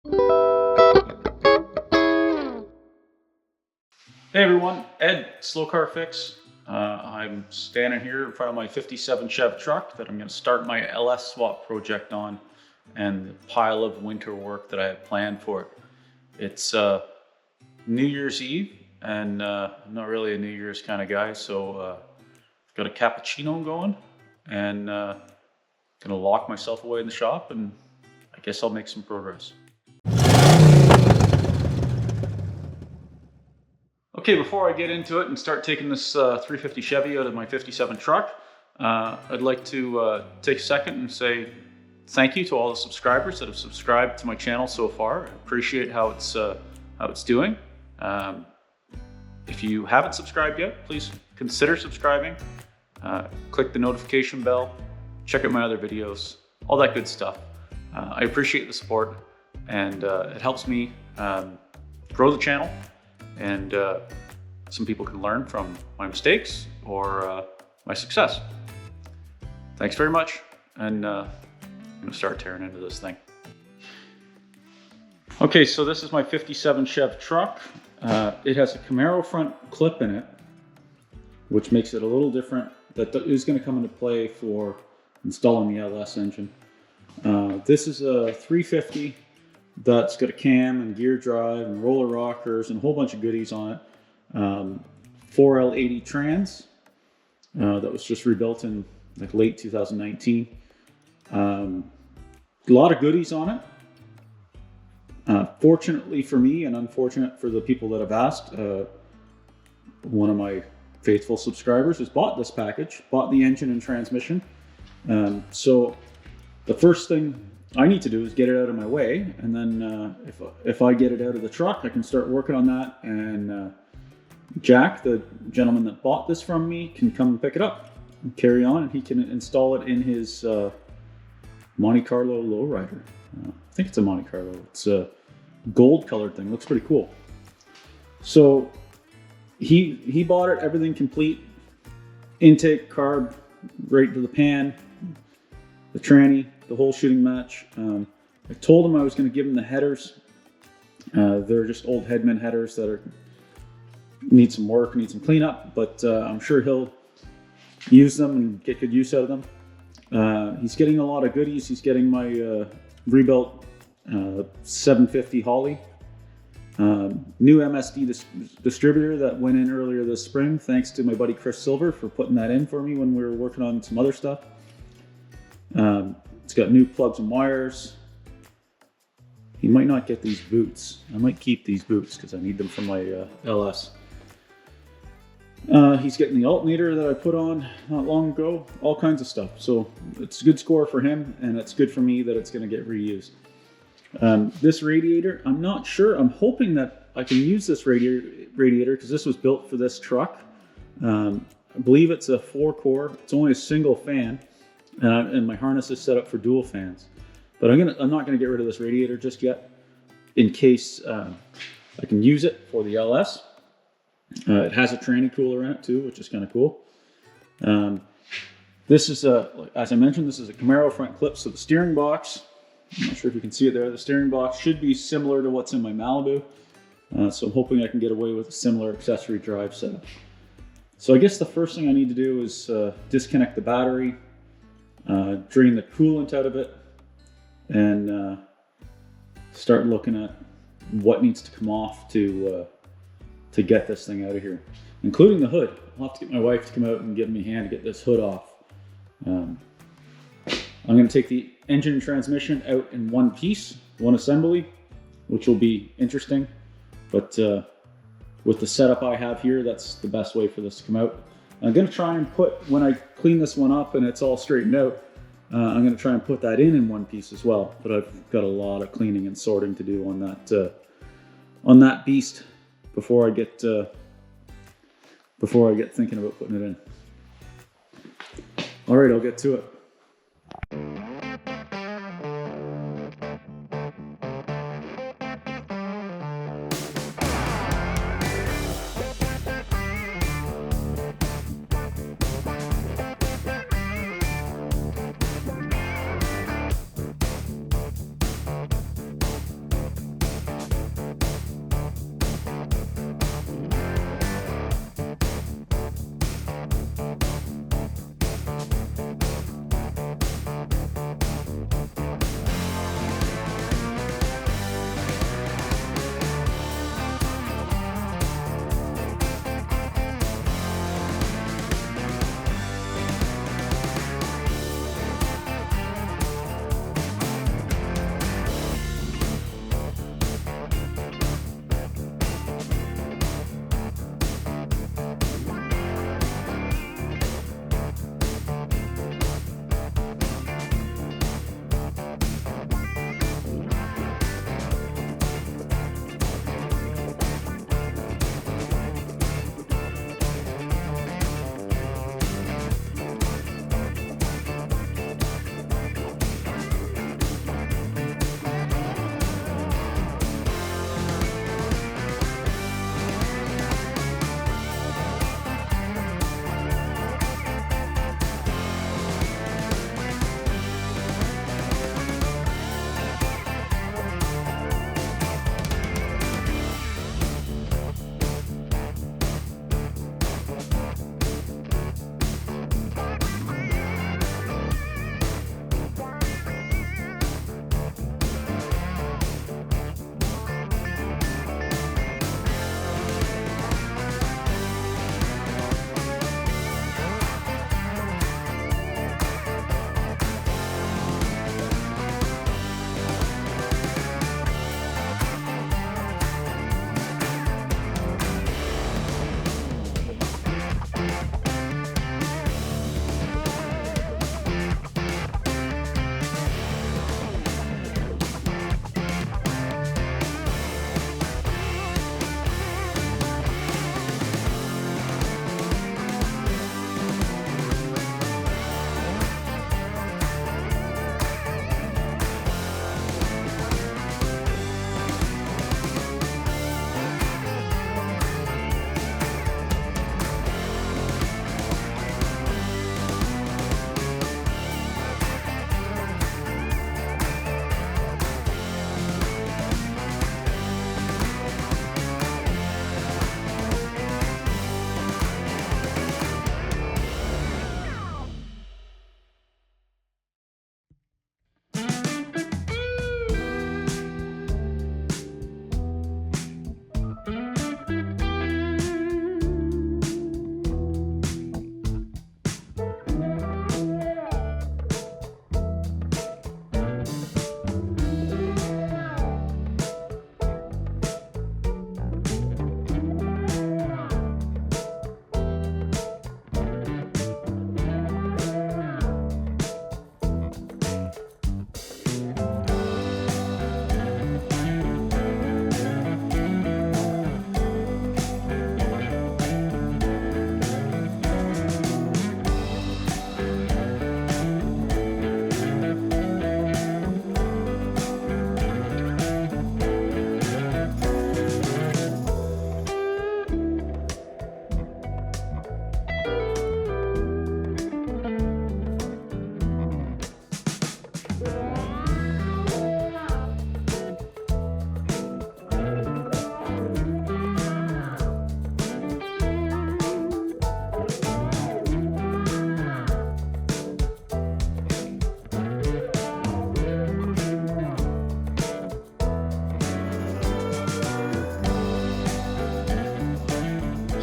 Hey everyone, Ed, Slow Car Fix. I'm standing here in front of my 57 Chevy truck that I'm going to start my LS Swap project on, and the pile of winter work that I have planned for it. It's New Year's Eve, and I'm not really a New Year's kind of guy, so I've got a cappuccino going, and gonna lock myself away in the shop, and I guess I'll make some progress. Okay, before I get into it and start taking this 350 Chevy out of my 57 truck, I'd like to take a second and say thank you to all the subscribers that have subscribed to my channel so far. I appreciate how it's doing. If you haven't subscribed yet, please consider subscribing. Click the notification bell, check out my other videos, all that good stuff. I appreciate the support, and it helps me grow the channel, and some people can learn from my mistakes or my success. Thanks very much, and I'm gonna start tearing into this thing. Okay, so this is my 57 Chevy truck. It has a Camaro front clip in it, which makes it a little different. That is going to come into play for installing the LS engine. This is a 350 that's got a cam and gear drive and roller rockers and a whole bunch of goodies on it. 4L80 trans that was just rebuilt in like late 2019. A lot of goodies on it. Fortunately for me, and unfortunate for the people that have asked, one of my faithful subscribers has bought this package, bought the engine and transmission. So the first thing I need to do is get it out of my way, and then if I get it out of the truck, I can start working on that, and Jack, the gentleman that bought this from me, can come and pick it up and carry on, and he can install it in his Monte Carlo lowrider. I think it's a Monte Carlo. It's a gold colored thing. Looks pretty cool. So he bought it, everything complete. Intake, carb, right to the pan, the tranny, the whole shooting match. I told him I was going to give him the headers. They're just old Headman headers that need some work, need some cleanup, but I'm sure he'll use them and get good use out of them. He's getting a lot of goodies. He's getting my rebuilt 750 Holly. New MSD distributor that went in earlier this spring, thanks to my buddy Chris Silver for putting that in for me when we were working on some other stuff. It's got new plugs and wires. He might not get these boots. I might keep these boots because I need them for my LS. He's getting the alternator that I put on not long ago, all kinds of stuff. So it's a good score for him, and it's good for me that it's going to get reused. This radiator, I'm not sure. I'm hoping that I can use this radiator because this was built for this truck. I believe it's a 4-core. It's only a single fan, and my harness is set up for dual fans. But I'm not gonna get rid of this radiator just yet, in case I can use it for the LS. It has a tranny cooler in it too, which is kind of cool. This is as I mentioned, this is a Camaro front clip, so the steering box, I'm not sure if you can see it there, the steering box should be similar to what's in my Malibu. So I'm hoping I can get away with a similar accessory drive setup. So I guess the first thing I need to do is disconnect the battery, drain the coolant out of it, and start looking at what needs to come off to get this thing out of here, including the hood. I'll have to get my wife to come out and give me a hand to get this hood off. I'm going to take the engine and transmission out in one piece, one assembly, which will be interesting. But with the setup I have here, that's the best way for this to come out. I'm going to try and when I clean this one up and it's all straightened out, I'm going to try and put that in one piece as well. But I've got a lot of cleaning and sorting to do on that beast before I get thinking about putting it in. All right, I'll get to it.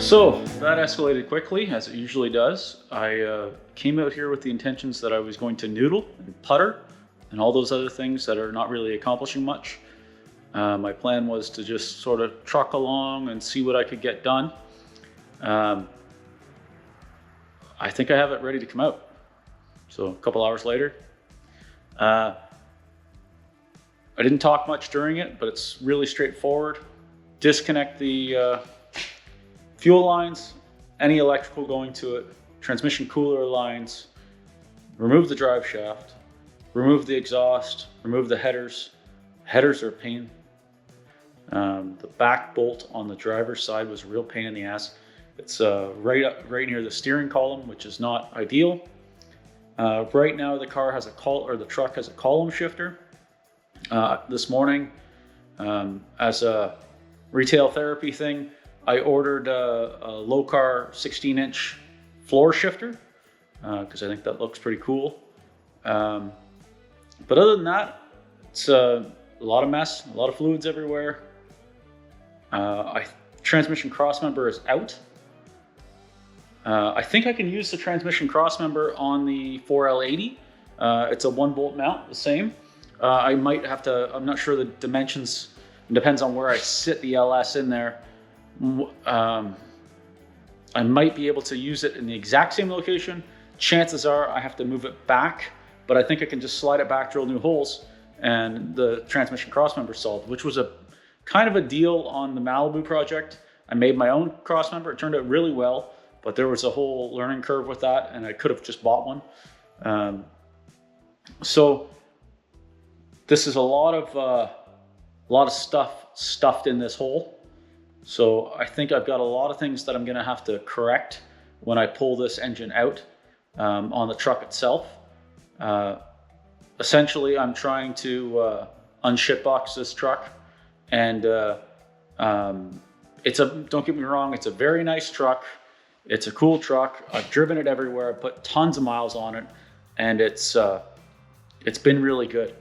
So that escalated quickly, as it usually does. I came out here with the intentions that I was going to noodle and putter and all those other things that are not really accomplishing much. My plan was to just sort of truck along and see what I could get done. I think I have it ready to come out. So a couple hours later. I didn't talk much during it, but it's really straightforward. Disconnect the fuel lines, any electrical going to it, transmission cooler lines, remove the drive shaft, remove the exhaust, remove the headers. Headers are a pain. The back bolt on the driver's side was a real pain in the ass. It's right near the steering column, which is not ideal. Right now, the truck has a column shifter. This morning, as a retail therapy thing, I ordered a low-car 16-inch floor shifter because I think that looks pretty cool. But other than that, it's a lot of mess, a lot of fluids everywhere. Transmission crossmember is out. I think I can use the transmission crossmember on the 4L80. It's a 1-bolt mount, the same. I might have to, I'm not sure the dimensions, it depends on where I sit the LS in there. I might be able to use it in the exact same location. Chances are I have to move it back, but I think I can just slide it back, drill new holes, and the transmission crossmember solved, which was a kind of a deal on the Malibu project. I made my own crossmember. It turned out really well, but there was a whole learning curve with that, and I could have just bought one. So this is a lot of stuff stuffed in this hole. So I think I've got a lot of things that I'm going to have to correct when I pull this engine out on the truck itself. Essentially, I'm trying to unshitbox this truck, and don't get me wrong, it's a very nice truck. It's a cool truck. I've driven it everywhere. I've put tons of miles on it, and it's been really good.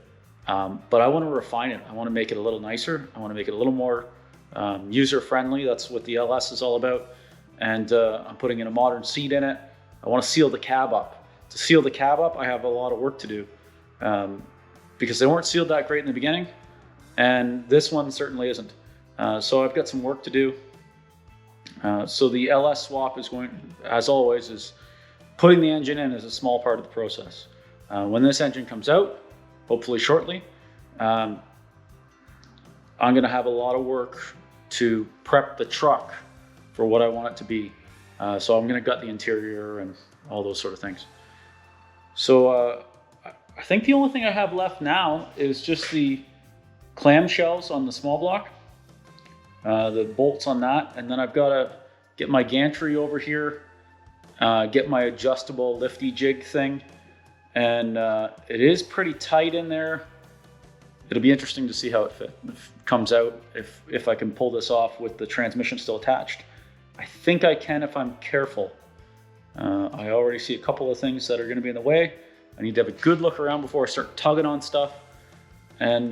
But I want to refine it. I want to make it a little nicer. I want to make it a little more user-friendly. That's what the LS is all about. And I'm putting in a modern seat in it. I want to seal the cab up. To seal the cab up, I have a lot of work to do because they weren't sealed that great in the beginning, and this one certainly isn't. So I've got some work to do. So the LS swap is going, as always, is putting the engine in is a small part of the process. When this engine comes out, hopefully shortly, I'm going to have a lot of work to prep the truck for what I want it to be. So I'm going to gut the interior and all those sort of things. So I think the only thing I have left now is just the clamshells on the small block, the bolts on that, and then I've got to get my gantry over here, get my adjustable lifty jig thing, and it is pretty tight in there. It'll be interesting to see how it comes out, if I can pull this off with the transmission still attached. I think I can if I'm careful. I already see a couple of things that are going to be in the way. I need to have a good look around before I start tugging on stuff, and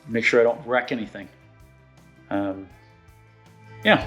make sure I don't wreck anything. Yeah.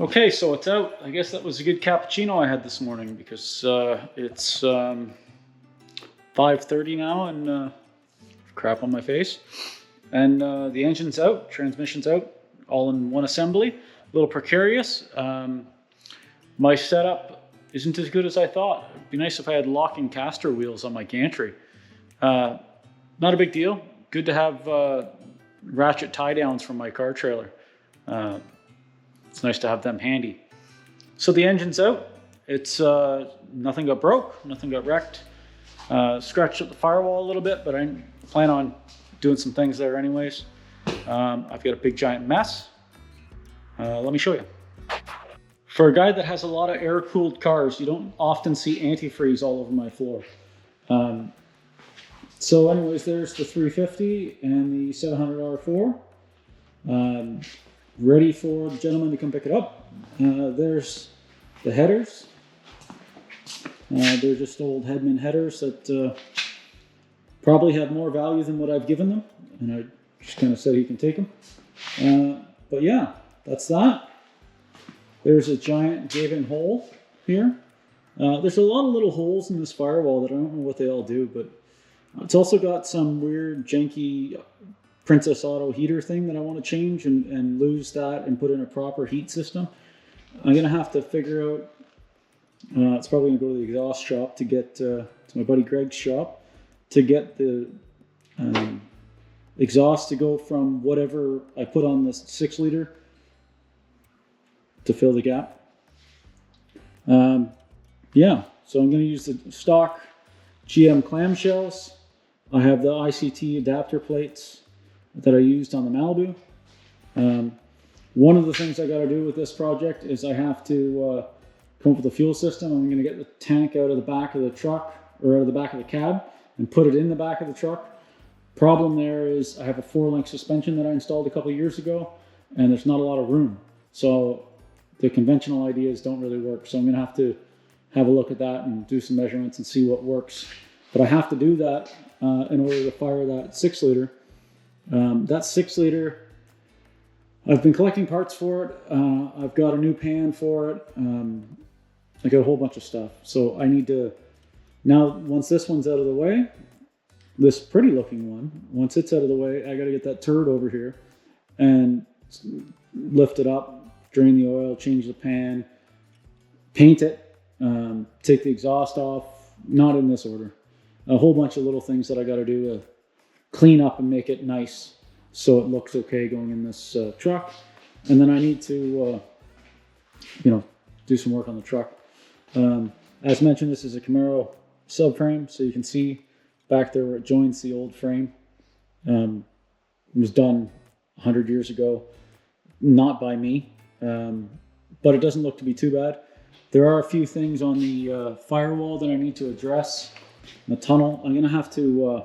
Okay, so it's out. I guess that was a good cappuccino I had this morning because it's 5:30 now and crap on my face. And the engine's out, transmission's out, all in one assembly. A little precarious. My setup isn't as good as I thought. It'd be nice if I had locking caster wheels on my gantry. Not a big deal. Good to have ratchet tie downs from my car trailer. It's nice to have them handy. So the engine's out. It's nothing got broke, nothing got wrecked. Scratched up the firewall a little bit, but I plan on doing some things there anyways. I've got a big giant mess. Let me show you. For a guy that has a lot of air-cooled cars, you don't often see antifreeze all over my floor. So anyways, there's the 350 and the 700 R4. Ready for the gentleman to come pick it up. There's the headers. They're just old Hedman headers that probably have more value than what I've given them. And I just kind of said he can take them. But yeah, that's that. There's a giant gaping hole here. There's a lot of little holes in this firewall that I don't know what they all do, but it's also got some weird janky Princess Auto heater thing that I want to change and lose that and put in a proper heat system. I'm going to have to figure out, it's probably going to go to the exhaust shop to get, to my buddy Greg's shop, to get the exhaust to go from whatever I put on this 6 liter to fill the gap. Yeah, so I'm going to use the stock GM clamshells. I have the ICT adapter plates that I used on the Malibu. One of the things I got to do with this project is I have to come up with a fuel system. I'm going to get the tank out of the back of the truck, or out of the back of the cab, and put it in the back of the truck. Problem there is I have a 4-link suspension that I installed a couple of years ago, and there's not a lot of room. So the conventional ideas don't really work. So I'm going to have a look at that and do some measurements and see what works. But I have to do that in order to fire that 6 liter. That 6 liter, I've been collecting parts for it. I've got a new pan for it. I got a whole bunch of stuff. So I need to, now once this one's out of the way, this pretty looking one, once it's out of the way, I got to get that turd over here and lift it up, drain the oil, change the pan, paint it, take the exhaust off, not in this order. A whole bunch of little things that I got to do to clean up and make it nice so it looks okay going in this truck. And then I need to, do some work on the truck. As mentioned, this is a Camaro subframe, so you can see back there where it joins the old frame. It was done 100 years ago, not by me, but it doesn't look to be too bad. There are a few things on the firewall that I need to address. The tunnel, I'm going to have to,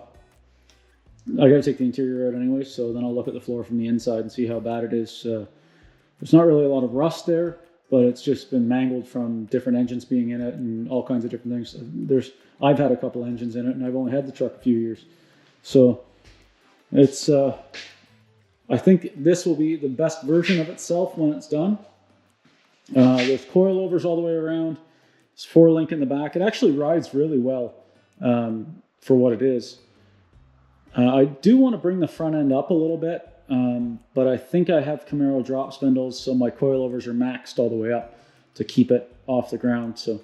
I got to take the interior out anyway, so then I'll look at the floor from the inside and see how bad it is. There's not really a lot of rust there, but it's just been mangled from different engines being in it and all kinds of different things. I've had a couple engines in it, and I've only had the truck a few years. So it's, I think this will be the best version of itself when it's done. There's coilovers all the way around. It's 4-link in the back. It actually rides really well for what it is. I do want to bring the front end up a little bit, but I think I have Camaro drop spindles, so my coilovers are maxed all the way up to keep it off the ground. So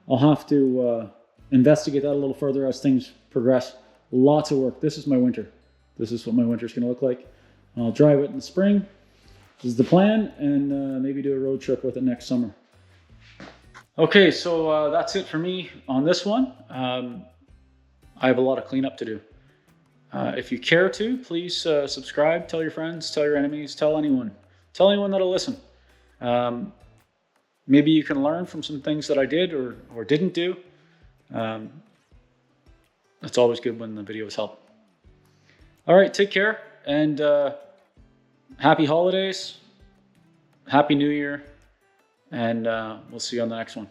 I'll have to investigate that a little further as things progress. Lots of work. This is my winter. This is what my winter is going to look like. I'll drive it in the spring. This is the plan, and maybe do a road trip with it next summer. Okay, so that's it for me on this one. I have a lot of cleanup to do. If you care to, please subscribe, tell your friends, tell your enemies, tell anyone that'll listen. Maybe you can learn from some things that I did or didn't do. It's always good when the videos help. All right, take care, and happy holidays, happy New Year, and we'll see you on the next one.